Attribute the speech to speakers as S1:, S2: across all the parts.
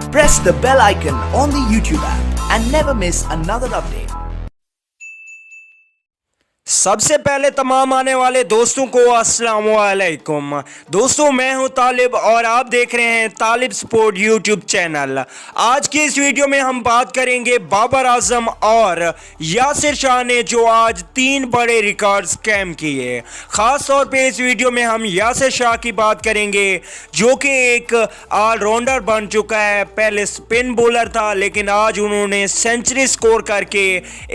S1: Press the bell icon on the YouTube app and never miss another update.
S2: सबसे पहले तमाम आने वाले दोस्तों को अस्सलाम वालेकुम। दोस्तों मैं हूं तालिब और आप देख रहे हैं तालिब स्पोर्ट यूट्यूब चैनल। आज की इस वीडियो में हम बात करेंगे बाबर आजम और यासिर शाह ने जो आज 3 बड़े रिकॉर्ड्स कैम किए। ख़ास तौर पे इस वीडियो में हम यासिर शाह की बात करेंगे जो कि एक ऑलराउंडर बन चुका है। पहले स्पिन बॉलर था लेकिन आज उन्होंने सेंचुरी स्कोर करके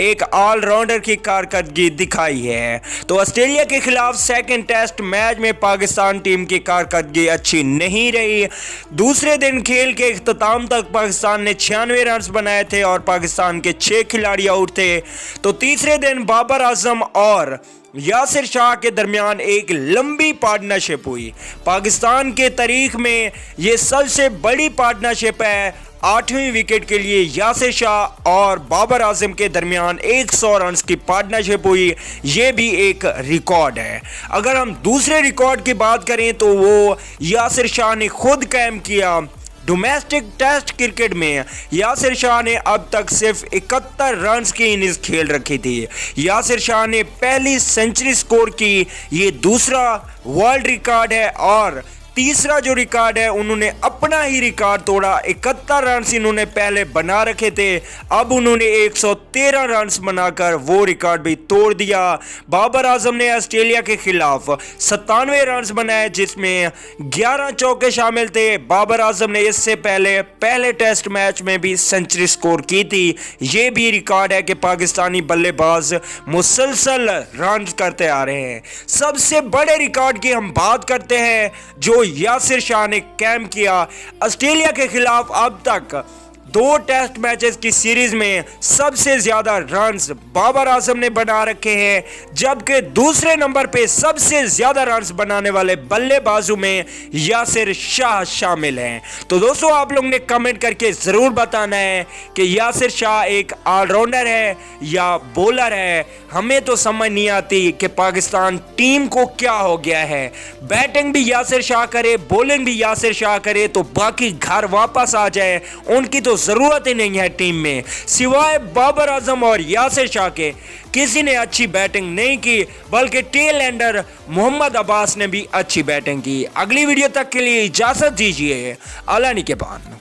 S2: एक ऑलराउंडर की कारकर्दगी दिखाई है। तो ऑस्ट्रेलिया के खिलाफ सेकंड टेस्ट मैच में पाकिस्तान टीम की कारकर्दगी अच्छी नहीं रही। दूसरे दिन खेल के इख्तिताम तक पाकिस्तान ने 96 रन बनाए थे और पाकिस्तान के 6 खिलाड़ी आउट थे। तो तीसरे दिन बाबर आजम और यासिर शाह के दरमियान एक लंबी पार्टनरशिप हुई। पाकिस्तान के तारीख में ये सबसे बड़ी पार्टनरशिप है। 8वीं विकेट के लिए यासिर शाह और बाबर आजम के दरमियान 100 रन की पार्टनरशिप हुई। ये भी एक रिकॉर्ड है। अगर हम दूसरे रिकॉर्ड की बात करें तो वो यासिर शाह ने खुद कायम किया। डोमेस्टिक टेस्ट क्रिकेट में यासिर शाह ने अब तक सिर्फ 71 रन की इनिंग्स खेल रखी थी। यासिर शाह ने पहली सेंचुरी स्कोर की। ये दूसरा वर्ल्ड रिकॉर्ड है और तीसरा जो रिकॉर्ड है उन्होंने अपना ही रिकॉर्ड तोड़ा। 71 रन इन्होंने पहले बना रखे थे, अब उन्होंने 113 रन बनाकर वो रिकॉर्ड भी तोड़ दिया। बाबर आजम ने ऑस्ट्रेलिया के खिलाफ 97 रन बनाए जिसमें 11 चौके शामिल थे। बाबर आजम ने इससे पहले टेस्ट मैच में भी सेंचुरी स्कोर की थी। ये भी रिकॉर्ड है कि पाकिस्तानी बल्लेबाज मुसलसल रन करते आ रहे हैं। सबसे बड़े रिकॉर्ड की हम बात करते हैं जो यासिर शाह ने कैम किया। ऑस्ट्रेलिया के खिलाफ अब तक 2 टेस्ट मैचेस की सीरीज में सबसे ज्यादा रन्स बाबर आजम ने बना रखे हैं, जबकि दूसरे नंबर पे सबसे ज्यादा रन्स बनाने वाले बल्लेबाजों में यासिर शाह शामिल हैं। तो दोस्तों आप लोग ने कमेंट करके जरूर बताना है कि यासिर शाह एक ऑलराउंडर है या बॉलर है। हमें तो समझ नहीं आती कि पाकिस्तान टीम को क्या हो गया है। बैटिंग भी यासिर शाह करे, बॉलिंग भी यासिर शाह करे तो बाकी घर वापस आ जाए। उनकी तो जरूरत ही नहीं है टीम में। सिवाय बाबर आजम और यासिर शाह के किसी ने अच्छी बैटिंग नहीं की, बल्कि टेल एंडर मोहम्मद अब्बास ने भी अच्छी बैटिंग की। अगली वीडियो तक के लिए इजाजत दीजिए। अल्लाह निगहबान।